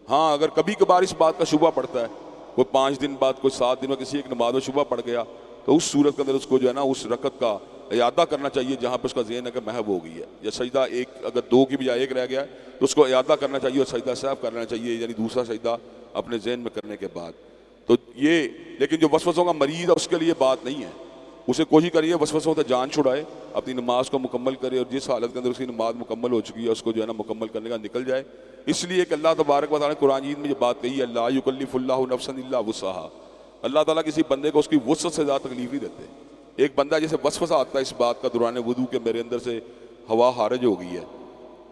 ہاں، اگر کبھی کبھار اس بات کا شبہ پڑتا ہے، کوئی 5 دن بعد، کوئی 7 دن میں کسی ایک نماز میں شبہ پڑ گیا، تو اس صورت کے اندر اس کو جو ہے نا اس رکعت کا اعادہ کرنا چاہیے جہاں پہ اس کا ذہن ہے کہ محو ہو گئی ہے، یا سجدہ ایک اگر 2 کی بجائے 1 رہ گیا ہے تو اس کو اعادہ کرنا چاہیے اور سجدہ سہو کر لینا چاہیے، یعنی دوسرا سجدہ اپنے ذہن میں کرنے کے بعد۔ تو یہ، لیکن جو وسوسوں کا مریض ہے اس کے لیے بات نہیں ہے، اسے کوشش کریے وسوسوں سے جان چھڑائے، اپنی نماز کو مکمل کرے، اور جس حالت کے اندر اس کی نماز مکمل ہو چکی ہے اس کو جو ہے نا مکمل کرنے کا نکل جائے۔ اس لیے کہ اللہ تبارک و تعالیٰ نے قرآن مجید میں یہ بات کہی ہے، لا یکلف اللہ نفسا الا وسعہا، اللہ تعالیٰ کسی بندے کو اس کی وسعت سے زیادہ تکلیف نہیں دیتے۔ ایک بندہ جیسے وسوسہ آتا ہے اس بات کا دوران وضو کہ میرے اندر سے ہوا خارج ہو گئی ہے،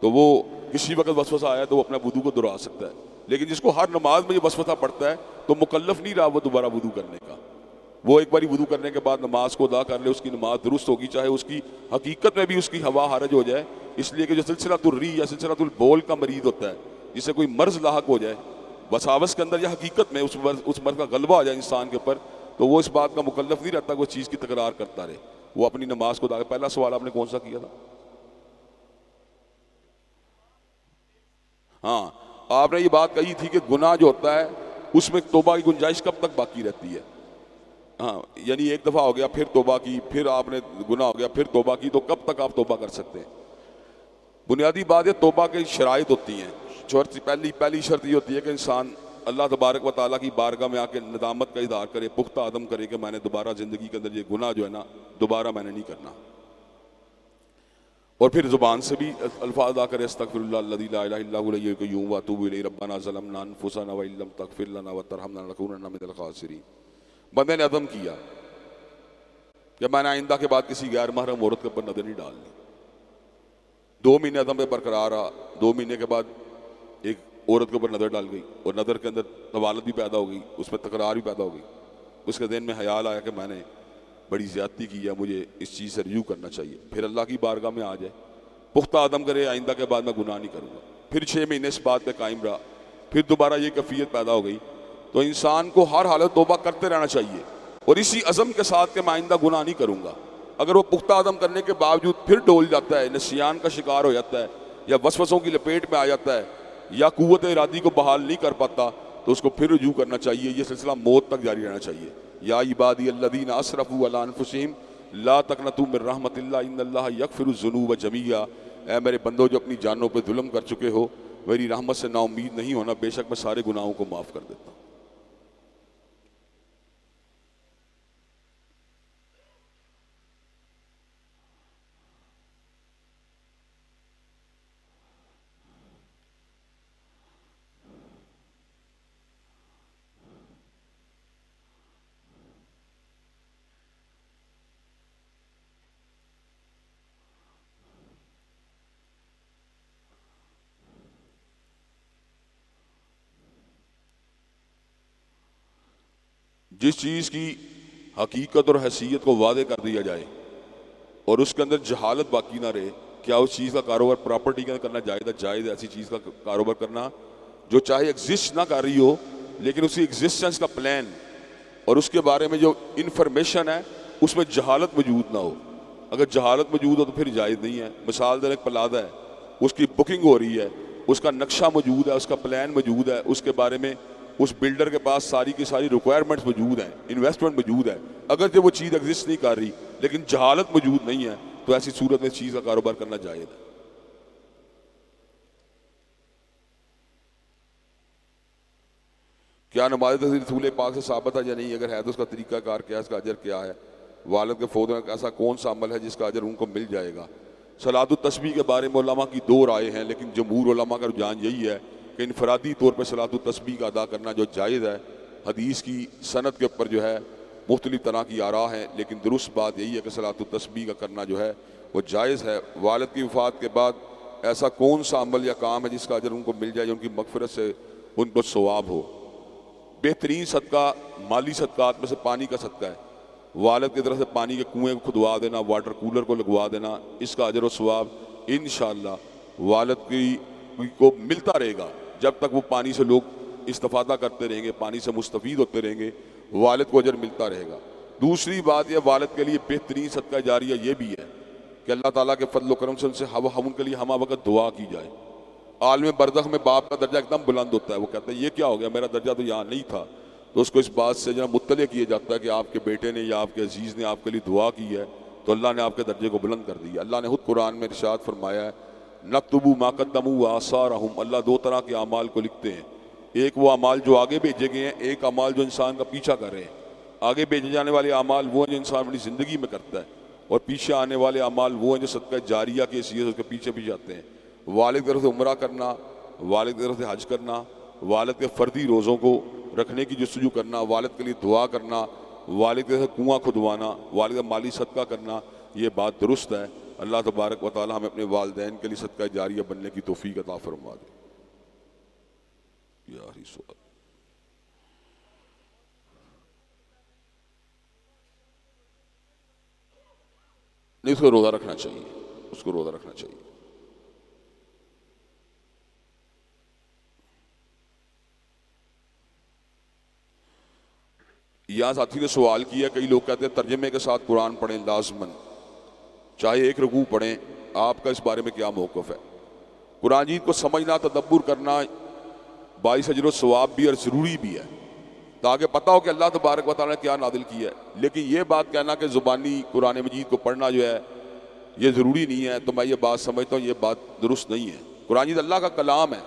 تو وہ کسی وقت وسوسہ آیا تو وہ اپنا وضو کو دہرا سکتا ہے، لیکن جس کو ہر نماز میں یہ وسوسہ پڑتا ہے تو مکلف نہیں رہا وہ دوبارہ وضو کرنے کا۔ وہ ایک باری وضو کرنے کے بعد نماز کو ادا کر لے، اس کی نماز درست ہوگی، چاہے اس کی حقیقت میں بھی اس کی ہوا خارج ہو جائے، اس لیے کہ جو سلسلۃ الری یا سلسلۃ البول کا مریض ہوتا ہے، جسے کوئی مرض لاحق ہو جائے وساوس کے اندر یا حقیقت میں اس مرض کا غلبہ آ جائے انسان کے اوپر، تو وہ اس بات کا مکلف نہیں رہتا کہ وہ چیز کی تکرار کرتا رہے، وہ اپنی نماز کو ادا کرے۔ پہلا سوال آپ نے کون سا کیا تھا؟ ہاں، آپ نے یہ بات کہی تھی کہ گناہ جو ہوتا ہے اس میں توبہ کی گنجائش کب تک باقی رہتی ہے؟ ہاں، یعنی ایک دفعہ ہو گیا پھر توبہ کی، پھر آپ نے گناہ ہو گیا پھر توبہ کی، تو کب تک آپ توبہ کر سکتے ہیں؟ بنیادی بات ہے توبہ کی شرائط ہوتی ہیں۔ پہلی شرط یہ ہوتی ہے کہ انسان اللہ تبارک و تعالیٰ کی بارگاہ میں آ کے ندامت کا اظہار کرے، پختہ عزم کرے کہ میں نے دوبارہ زندگی کے اندر یہ گناہ جو ہے نا دوبارہ میں نے نہیں کرنا، اور پھر زبان سے بھی الفاظ ادا کرے، استغفر اللہ الذی لا الہ الا هو الحی القیوم واتوب الیہ ربنا ظلمنا انفسنا وان لم تغفر لنا وترحمنا لنکونن من الخاسرین۔ بندے نے عزم کیا کہ میں نے آئندہ کے بعد کسی غیر محرم عورت کے اوپر نظر نہیں ڈالنی۔ 2 مہینے عزم پہ برقرار رہا، 2 مہینے کے بعد ایک عورت کے اوپر نظر ڈال گئی، اور نظر کے اندر طوالت بھی پیدا ہو گئی، اس میں تکرار بھی پیدا ہو گئی۔ اس کے ذہن میں خیال آیا کہ میں نے بڑی زیادتی کی ہے، مجھے اس چیز سے رجوع کرنا چاہیے۔ پھر اللہ کی بارگاہ میں آ جائے، پختہ عدم کرے آئندہ کے بعد میں گناہ نہیں کروں گا. پھر 6 مہینے اس بات پہ قائم رہا, پھر دوبارہ یہ کیفیت پیدا ہو گئی. تو انسان کو ہر حالت توبہ کرتے رہنا چاہیے اور اسی عزم کے ساتھ کہ میں آئندہ گناہ نہیں کروں گا. اگر وہ پختہ عدم کرنے کے باوجود پھر ڈول جاتا ہے, نسیان کا شکار ہو جاتا ہے, یا وسوسوں کی لپیٹ میں آ جاتا ہے, یا قوت ارادی کو بحال نہیں کر پاتا, تو اس کو پھر رجوع کرنا چاہیے. یہ سلسلہ موت تک جاری رہنا چاہیے. یا عبادی الذین اسرفوا علی انفسہم لا تقنطوا من رحمت اللہ ان اللہ یغفر الذنوب جمیعا. اے میرے بندو جو اپنی جانوں پہ ظلم کر چکے ہو, میری رحمت سے نا امید نہیں ہونا, بے شک میں سارے گناہوں کو معاف کر دیتا ہوں. جس چیز کی حقیقت اور حیثیت کو واضح کر دیا جائے اور اس کے اندر جہالت باقی نہ رہے, کیا اس چیز کا کاروبار پراپرٹی کا کرنا جائز ہے؟ جائز ہے ایسی چیز کا کاروبار کرنا جو چاہے ایگزسٹ نہ کر رہی ہو, لیکن اسی ایگزسٹنس کا پلان اور اس کے بارے میں جو انفارمیشن ہے اس میں جہالت موجود نہ ہو. اگر جہالت موجود ہو تو پھر جائز نہیں ہے. مثال در ایک پلازہ ہے, اس کی بکنگ ہو رہی ہے, اس کا نقشہ موجود ہے, اس کا پلان موجود ہے, اس کے بارے میں اس بلڈر کے پاس ساری کی ساری ریکوائرمنٹس موجود ہیں, انویسٹمنٹ موجود ہے. اگر جب وہ چیز ایگزسٹ نہیں کر رہی لیکن جہالت موجود نہیں ہے تو ایسی صورت میں اس چیز کا کاروبار کرنا جائز ہے. کیا نماز تحریر رسول پاک سے ثابت ہے یا نہیں؟ اگر ہے تو اس کا طریقہ کار کیا ہے, اس کا اجر کیا ہے؟ والد کے فوت ہونے کا ایسا کون سا عمل ہے جس کا اجر ان کو مل جائے گا؟ صلاۃ التسبیح کے بارے میں علماء کی 2 رائے ہیں, لیکن جمہور علماء کا رجحان یہی ہے کہ انفرادی طور پہ صلاۃ التسبیح کا ادا کرنا جو جائز ہے. حدیث کی سند کے اوپر جو ہے مختلف طرح کی آراء ہیں, لیکن درست بات یہی ہے کہ صلاۃ التسبیح کا کرنا جو ہے وہ جائز ہے. والد کی وفات کے بعد ایسا کون سا عمل یا کام ہے جس کا اجر ان کو مل جائے, جو ان کی مغفرت سے ان کو ثواب ہو؟ بہترین صدقہ مالی صدقات میں سے پانی کا صدقہ ہے. والد کی طرف سے پانی کے کنویں کو کھدوا دینا, واٹر کولر کو لگوا دینا, اس کا اجر و ثواب انشاءاللہ والد کو ملتا رہے گا. جب تک وہ پانی سے لوگ استفادہ کرتے رہیں گے, پانی سے مستفید ہوتے رہیں گے, والد کو اجر ملتا رہے گا. دوسری بات یہ والد کے لیے بہترین صدقہ جاریہ یہ بھی ہے کہ اللہ تعالیٰ کے فضل و کرم سے ہم ان کے لیے ہمہ وقت دعا کی جائے. عالم برزخ میں باپ کا درجہ ایک دم بلند ہوتا ہے, وہ کہتا ہے یہ کیا ہو گیا, میرا درجہ تو یہاں نہیں تھا. تو اس کو اس بات سے جناب مطلع کیا جاتا ہے کہ آپ کے بیٹے نے یا آپ کے عزیز نے آپ کے لیے دعا کی ہے تو اللہ نے آپ کے درجے کو بلند کر دیا. اللہ نے خود قرآن میں ارشاد فرمایا ہے نکتبو ما قدموا وآثارہم. اللہ 2 طرح کے اعمال کو لکھتے ہیں, ایک وہ اعمال جو آگے بھیجے گئے ہیں, ایک اعمال جو انسان کا پیچھا کر رہے ہیں. آگے بھیجے جانے والے اعمال وہ ہیں جو انسان اپنی زندگی میں کرتا ہے, اور پیچھے آنے والے اعمال وہ ہیں جو صدقہ جاریہ کی حیثیت اس کے پیچھے پیچھے آتے ہیں. والد کی طرف سے عمرہ کرنا, والد کی طرف سے حج کرنا, والد کے فردی روزوں کو رکھنے کی جستجو کرنا, والد کے لیے دعا کرنا, والد کے طرف سے کنواں کھدوانا, والد کا مالی صدقہ کرنا, یہ بات درست ہے. اللہ تبارک و تعالی ہمیں اپنے والدین کے لیے صدقہ جاریہ بننے کی توفیق عطا فرما دے. یاری سوال نہیں, اس کو روزہ رکھنا چاہیے, اس کو روزہ رکھنا چاہیے. یہاں ساتھی نے سوال کیا, کئی لوگ کہتے ہیں ترجمے کے ساتھ قرآن پڑھیں لازماً, چاہے ایک رکوع پڑھیں, آپ کا اس بارے میں کیا موقف ہے؟ قرآن جیت کو سمجھنا, تدبر کرنا باعث اجر و ثواب بھی اور ضروری بھی ہے, تاکہ پتہ ہو کہ اللہ تبارک و تعالیٰ نے کیا نازل کیا ہے. لیکن یہ بات کہنا کہ زبانی قرآن مجید کو پڑھنا جو ہے یہ ضروری نہیں ہے, تو میں یہ بات سمجھتا ہوں یہ بات درست نہیں ہے. قرآن جیت اللہ کا کلام ہے.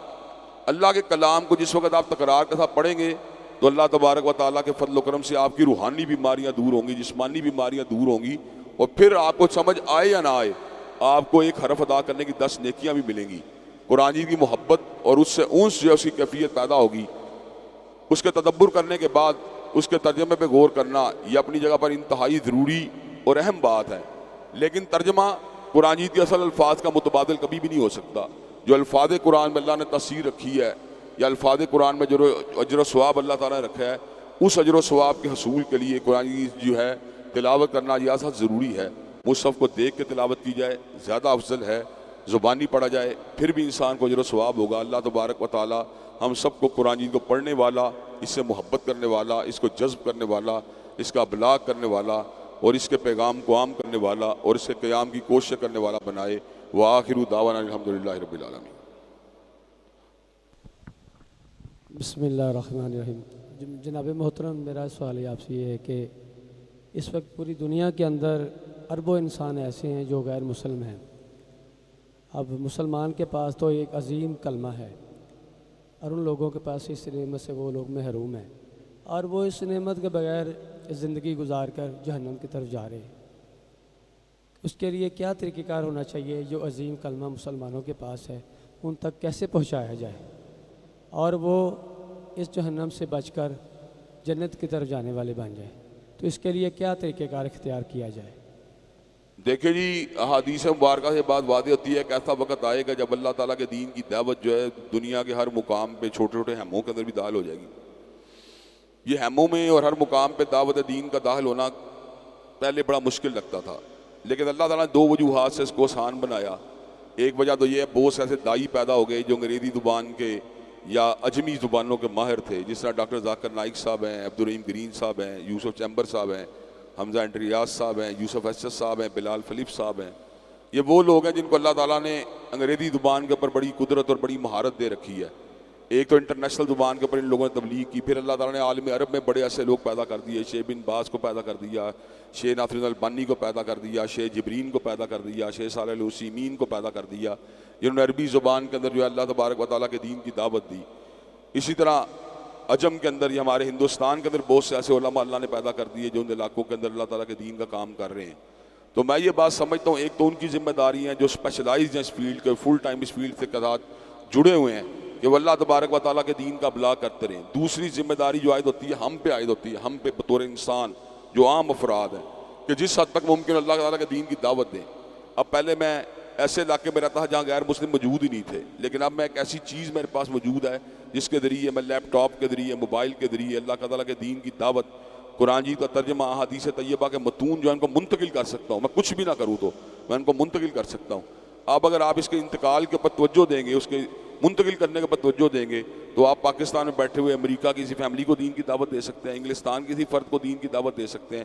اللہ کے کلام کو جس وقت آپ تکرار کے ساتھ پڑھیں گے تو اللہ تبارک و تعالیٰ کے فضل و کرم سے آپ کی روحانی بیماریاں دور ہوں گی, جسمانی بیماریاں دور ہوں گی, اور پھر آپ کو سمجھ آئے یا نہ آئے آپ کو ایک حرف ادا کرنے کی 10 نیکیاں بھی ملیں گی. قرآن جیت کی محبت اور اس سے انس جو ہے اس کی کیفیت پیدا ہوگی. اس کے تدبر کرنے کے بعد اس کے ترجمے پہ غور کرنا یہ اپنی جگہ پر انتہائی ضروری اور اہم بات ہے. لیکن ترجمہ قرآن جیت کے اصل الفاظ کا متبادل کبھی بھی نہیں ہو سکتا. جو الفاظ قرآن میں اللہ نے تاثیر رکھی ہے یا الفاظ قرآن میں جو اجر و ثواب اللہ تعالیٰ نے رکھا ہے, اس اجر و ثواب کے حصول کے لیے قرآن جیت جو ہے تلاوت کرنا یہ سب ضروری ہے. مصحف کو دیکھ کے تلاوت کی جائے زیادہ افضل ہے, زبانی پڑھا جائے پھر بھی انسان کو اجر و ثواب ہوگا۔ اللہ تبارک و تعالی ہم سب کو قرآن مجید کو پڑھنے والا، اس سے محبت کرنے والا، اس کو جذب کرنے والا، اس کا ابلاغ کرنے والا اور اس کے پیغام کو عام کرنے والا اور اس کے قیام کی کوشش کرنے والا بنائے۔ وآخر دعوانا الحمدللہ رب العالمین۔ بسم اللہ الرحمن الرحیم۔ جناب محترم، میرا سوال آپ سے یہ ہے کہ اس وقت پوری دنیا کے اندر اربوں انسان ایسے ہیں جو غیر مسلم ہیں۔ اب مسلمان کے پاس تو ایک عظیم کلمہ ہے اور ان لوگوں کے پاس اس نعمت سے وہ لوگ محروم ہیں اور وہ اس نعمت کے بغیر زندگی گزار کر جہنم کی طرف جا رہے ہیں۔ اس کے لیے کیا طریقہ کار ہونا چاہیے جو عظیم کلمہ مسلمانوں کے پاس ہے ان تک کیسے پہنچایا جائے اور وہ اس جہنم سے بچ کر جنت کی طرف جانے والے بن جائیں؟ تو اس کے لیے کیا طریقہ کار اختیار کیا جائے؟ دیکھیں جی، احادیث مبارکہ سے بات واضح ہوتی ہے کہ ایسا وقت آئے گا جب اللہ تعالیٰ کے دین کی دعوت جو ہے دنیا کے ہر مقام پہ چھوٹے چھوٹے ہیموں کے اندر بھی داخل ہو جائے گی۔ یہ ہیموں میں اور ہر مقام پہ دعوت دین کا داخل ہونا پہلے بڑا مشکل لگتا تھا، لیکن اللہ تعالیٰ نے دو وجوہات سے اس کو آسان بنایا۔ ایک وجہ تو یہ ہے بہت ایسے دائی پیدا ہو گئے جو انگریزی زبان کے یا اجمی زبانوں کے ماہر تھے، جس طرح ڈاکٹر ذاکر نائک صاحب ہیں، عبدالرحیم گرین صاحب ہیں، یوسف چیمبر صاحب ہیں، حمزہ انڈریاز صاحب ہیں، یوسف ایسس صاحب ہیں، بلال فلیپ صاحب ہیں۔ یہ وہ لوگ ہیں جن کو اللہ تعالیٰ نے انگریزی زبان کے اوپر بڑی قدرت اور بڑی مہارت دے رکھی ہے۔ ایک تو انٹرنیشنل زبان کے اوپر ان لوگوں نے تبلیغ کی، پھر اللہ تعالیٰ نے عالم عرب میں بڑے ایسے لوگ پیدا کر دیے، شیخ بن باز کو پیدا کر دیا، شیخ ناصر البانی کو پیدا کر دیا، شیخ جبرین کو پیدا کر دیا، شیخ صالح العثیمین کو پیدا کر دیا، جنہوں نے عربی زبان کے اندر جو ہے اللہ تبارک و تعالیٰ کے دین کی دعوت دی۔ اسی طرح عجم کے اندر یہ ہمارے ہندوستان کے اندر بہت سے ایسے علماء اللہ نے پیدا کر دیے جو ان علاقوں کے اندر اللہ تعالیٰ کے دین کا کام کر رہے ہیں۔ تو میں یہ بات سمجھتا ہوں، ایک تو ان کی ذمہ داری ہیں جو اسپیشلائزڈ ہیں اس فیلڈ کے، فل ٹائم اس فیلڈ سے ساتھ جڑے ہوئے ہیں کہ وہ اللہ تبارک و تعالیٰ کے دین کا ابلاغ کرتے رہیں۔ دوسری ذمہ داری جو عائد ہوتی ہے ہم پہ عائد ہوتی ہے، ہم پہ بطور انسان جو عام افراد ہیں، کہ جس حد تک ممکن اللہ تعالیٰ کے دین کی دعوت دیں۔ اب پہلے میں ایسے علاقے میں رہتا تھا جہاں غیر مسلم موجود ہی نہیں تھے، لیکن اب میں ایک ایسی چیز میرے پاس موجود ہے جس کے ذریعے میں لیپ ٹاپ کے ذریعے، موبائل کے ذریعے اللہ تعالیٰ کے دین کی دعوت، قرآن جی کا ترجمہ، احادیث طیبہ کے متون جو ہے ان کو منتقل کر سکتا ہوں۔ میں کچھ بھی نہ کروں تو میں ان کو منتقل کر سکتا ہوں۔ اب اگر آپ اس کے انتقال کے اوپر توجہ دیں گے، اس کے منتقل کرنے کے اوپر توجہ دیں گے، تو آپ پاکستان میں بیٹھے ہوئے امریکہ کی کسی فیملی کو دین کی دعوت دے سکتے ہیں، انگلستان کسی فرد کو دین کی دعوت دے سکتے ہیں،